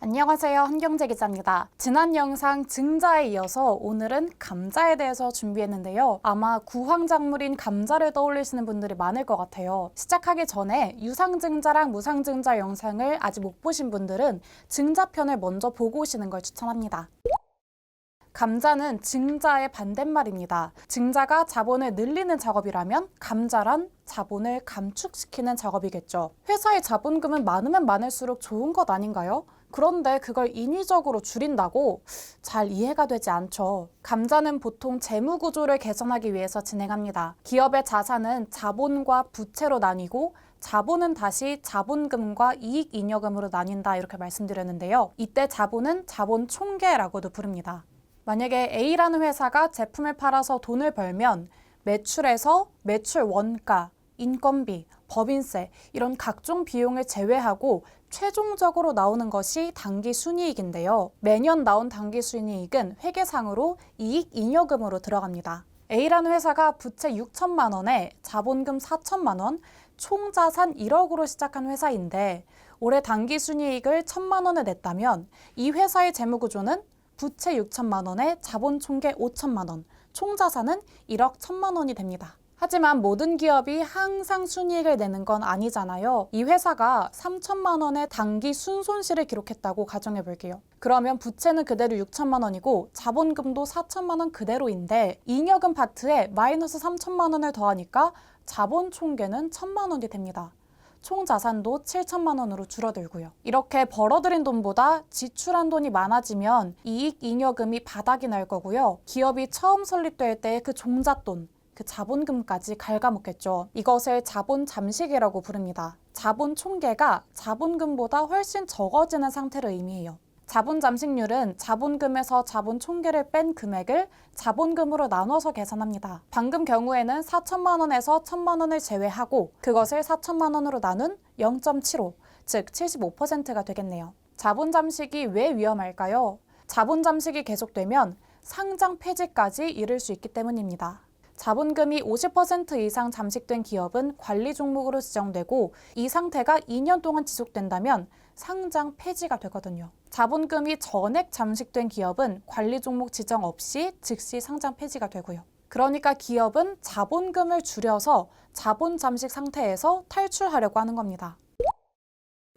안녕하세요. 한경재 기자입니다. 지난 영상 증자에 이어서 오늘은 감자에 대해서 준비했는데요. 아마 구황작물인 감자를 떠올리시는 분들이 많을 것 같아요. 시작하기 전에 유상증자랑 무상증자 영상을 아직 못 보신 분들은 증자편을 먼저 보고 오시는 걸 추천합니다. 감자는 증자의 반대말입니다. 증자가 자본을 늘리는 작업이라면 감자란 자본을 감축시키는 작업이겠죠. 회사의 자본금은 많으면 많을수록 좋은 것 아닌가요? 그런데 그걸 인위적으로 줄인다고 잘 이해가 되지 않죠. 감자는 보통 재무 구조를 개선하기 위해서 진행합니다. 기업의 자산은 자본과 부채로 나뉘고 자본은 다시 자본금과 이익잉여금으로 나뉜다 이렇게 말씀드렸는데요. 이때 자본은 자본 총계라고도 부릅니다. 만약에 A라는 회사가 제품을 팔아서 돈을 벌면 매출에서 매출 원가, 인건비, 법인세 이런 각종 비용을 제외하고 최종적으로 나오는 것이 당기순이익인데요. 매년 나온 당기순이익은 회계상으로 이익잉여금으로 들어갑니다. A라는 회사가 부채 6천만 원에 자본금 4천만 원, 총자산 1억으로 시작한 회사인데 올해 당기순이익을 1천만 원을 냈다면 이 회사의 재무구조는 부채 6천만 원에 자본 총계 5천만 원, 총자산은 1억 1천만 원이 됩니다. 하지만 모든 기업이 항상 순이익을 내는 건 아니잖아요. 이 회사가 3천만 원의 당기 순손실을 기록했다고 가정해 볼게요. 그러면 부채는 그대로 6천만 원이고 자본금도 4천만 원 그대로인데 잉여금 파트에 마이너스 3천만 원을 더하니까 자본 총계는 1천만 원이 됩니다. 총 자산도 7천만 원으로 줄어들고요. 이렇게 벌어들인 돈보다 지출한 돈이 많아지면 이익 잉여금이 바닥이 날 거고요. 기업이 처음 설립될 때 그 종잣돈, 그 자본금까지 갉아먹겠죠. 이것을 자본 잠식이라고 부릅니다. 자본 총계가 자본금보다 훨씬 적어지는 상태를 의미해요. 자본 잠식률은 자본금에서 자본 총계를 뺀 금액을 자본금으로 나눠서 계산합니다. 방금 경우에는 4천만 원에서 1천만 원을 제외하고 그것을 4천만 원으로 나눈 0.75, 즉 75%가 되겠네요. 자본 잠식이 왜 위험할까요? 자본 잠식이 계속되면 상장 폐지까지 이를 수 있기 때문입니다. 자본금이 50% 이상 잠식된 기업은 관리 종목으로 지정되고 이 상태가 2년 동안 지속된다면 상장 폐지가 되거든요. 자본금이 전액 잠식된 기업은 관리 종목 지정 없이 즉시 상장 폐지가 되고요. 그러니까 기업은 자본금을 줄여서 자본 잠식 상태에서 탈출하려고 하는 겁니다.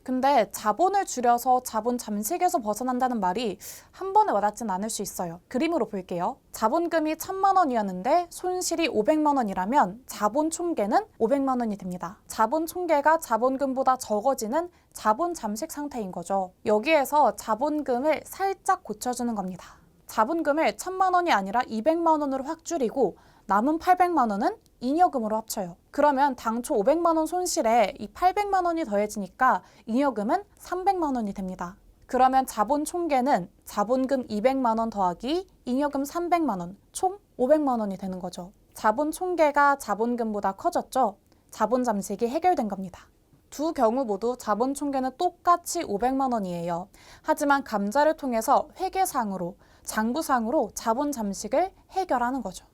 근데 자본을 줄여서 자본 잠식에서 벗어난다는 말이 한 번에 와닿진 않을 수 있어요. 그림으로 볼게요. 자본금이 1천만 원이었는데 손실이 500만 원이라면 자본 총계는 500만 원이 됩니다. 자본 총계가 자본금보다 적어지는 자본 잠식 상태인 거죠. 여기에서 자본금을 살짝 고쳐주는 겁니다. 자본금을 1천만 원이 아니라 200만 원으로 확 줄이고 남은 800만 원은 잉여금으로 합쳐요. 그러면 당초 500만 원 손실에 이 800만 원이 더해지니까 잉여금은 300만 원이 됩니다. 그러면 자본 총계는 자본금 200만 원 더하기 잉여금 300만 원, 총 500만 원이 되는 거죠. 자본 총계가 자본금보다 커졌죠? 자본 잠식이 해결된 겁니다. 두 경우 모두 자본 총계는 똑같이 500만 원이에요. 하지만 감자를 통해서 회계상으로, 장부상으로 자본 잠식을 해결하는 거죠.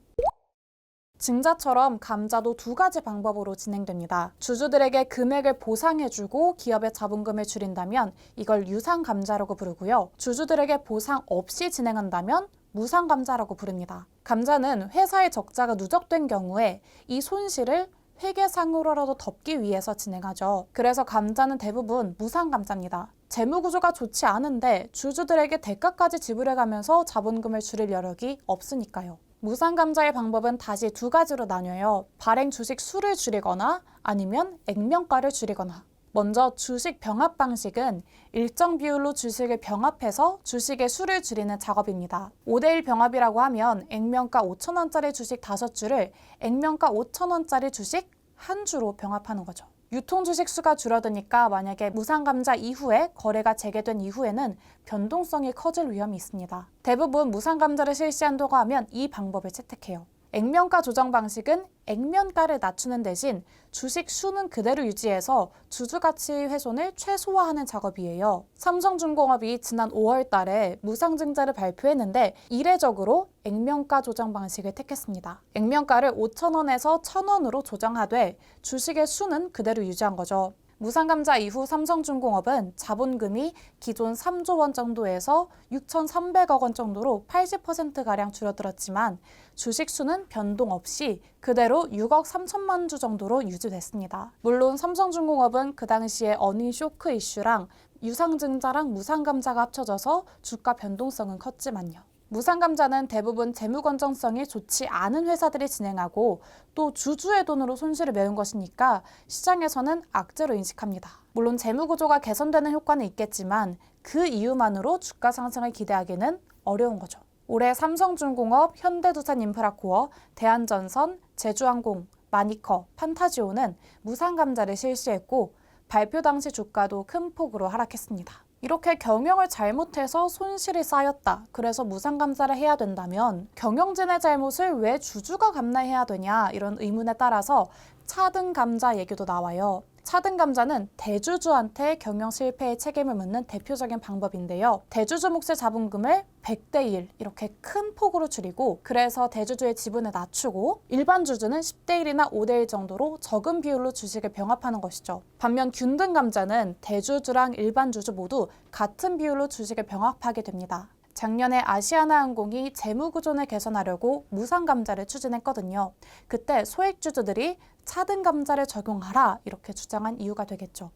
증자처럼 감자도 두 가지 방법으로 진행됩니다. 주주들에게 금액을 보상해주고 기업의 자본금을 줄인다면 이걸 유상감자라고 부르고요. 주주들에게 보상 없이 진행한다면 무상감자라고 부릅니다. 감자는 회사의 적자가 누적된 경우에 이 손실을 회계상으로라도 덮기 위해서 진행하죠. 그래서 감자는 대부분 무상감자입니다. 재무구조가 좋지 않은데 주주들에게 대가까지 지불해가면서 자본금을 줄일 여력이 없으니까요. 무상감자의 방법은 다시 두 가지로 나뉘어요. 발행 주식 수를 줄이거나 아니면 액면가를 줄이거나. 먼저 주식 병합 방식은 일정 비율로 주식을 병합해서 주식의 수를 줄이는 작업입니다. 5대1 병합이라고 하면 액면가 5,000원짜리 주식 5주를 액면가 5,000원짜리 주식 1주로 병합하는 거죠. 유통 주식 수가 줄어드니까 만약에 무상감자 이후에 거래가 재개된 이후에는 변동성이 커질 위험이 있습니다. 대부분 무상감자를 실시한다고 하면 이 방법을 채택해요. 액면가 조정 방식은 액면가를 낮추는 대신 주식 수는 그대로 유지해서 주주가치 훼손을 최소화하는 작업이에요. 삼성중공업이 지난 5월 달에 무상증자를 발표했는데 이례적으로 액면가 조정 방식을 택했습니다. 액면가를 5,000원에서 1,000원으로 조정하되 주식의 수는 그대로 유지한 거죠. 무상감자 이후 삼성중공업은 자본금이 기존 3조 원 정도에서 6,300억 원 정도로 80%가량 줄어들었지만 주식수는 변동 없이 그대로 6억 3천만 주 정도로 유지됐습니다. 물론 삼성중공업은 그 당시에 어닝 쇼크 이슈랑 유상증자랑 무상감자가 합쳐져서 주가 변동성은 컸지만요. 무상감자는 대부분 재무 건전성이 좋지 않은 회사들이 진행하고 또 주주의 돈으로 손실을 메운 것이니까 시장에서는 악재로 인식합니다. 물론 재무 구조가 개선되는 효과는 있겠지만 그 이유만으로 주가 상승을 기대하기는 어려운 거죠. 올해 삼성중공업, 현대두산인프라코어, 대한전선, 제주항공, 마니커, 판타지오는 무상감자를 실시했고 발표 당시 주가도 큰 폭으로 하락했습니다. 이렇게 경영을 잘못해서 손실이 쌓였다. 그래서 무상감자를 해야 된다면 경영진의 잘못을 왜 주주가 감내해야 되냐 이런 의문에 따라서 차등감자 얘기도 나와요. 차등감자는 대주주한테 경영 실패의 책임을 묻는 대표적인 방법인데요. 대주주 몫의 자본금을 100대 1 이렇게 큰 폭으로 줄이고 그래서 대주주의 지분을 낮추고 일반 주주는 10대 1이나 5대 1 정도로 적은 비율로 주식을 병합하는 것이죠. 반면 균등감자는 대주주랑 일반 주주 모두 같은 비율로 주식을 병합하게 됩니다. 작년에 아시아나항공이 재무구조를 개선하려고 무상감자를 추진했거든요. 그때 소액주주들이 차등감자를 적용하라 이렇게 주장한 이유가 되겠죠.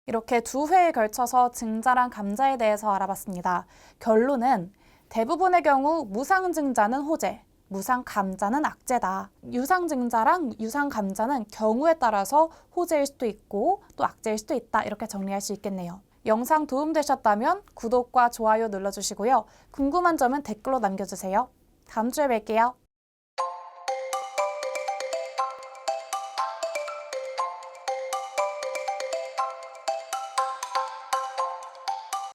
이렇게 두 회에 걸쳐서 증자랑 감자에 대해서 알아봤습니다. 결론은 대부분의 경우 무상증자는 호재, 무상감자는 악재다. 유상증자랑 유상감자는 경우에 따라서 호재일 수도 있고 또 악재일 수도 있다. 이렇게 정리할 수 있겠네요. 영상 도움되셨다면 구독과 좋아요 눌러주시고요. 궁금한 점은 댓글로 남겨주세요. 다음 주에 뵐게요.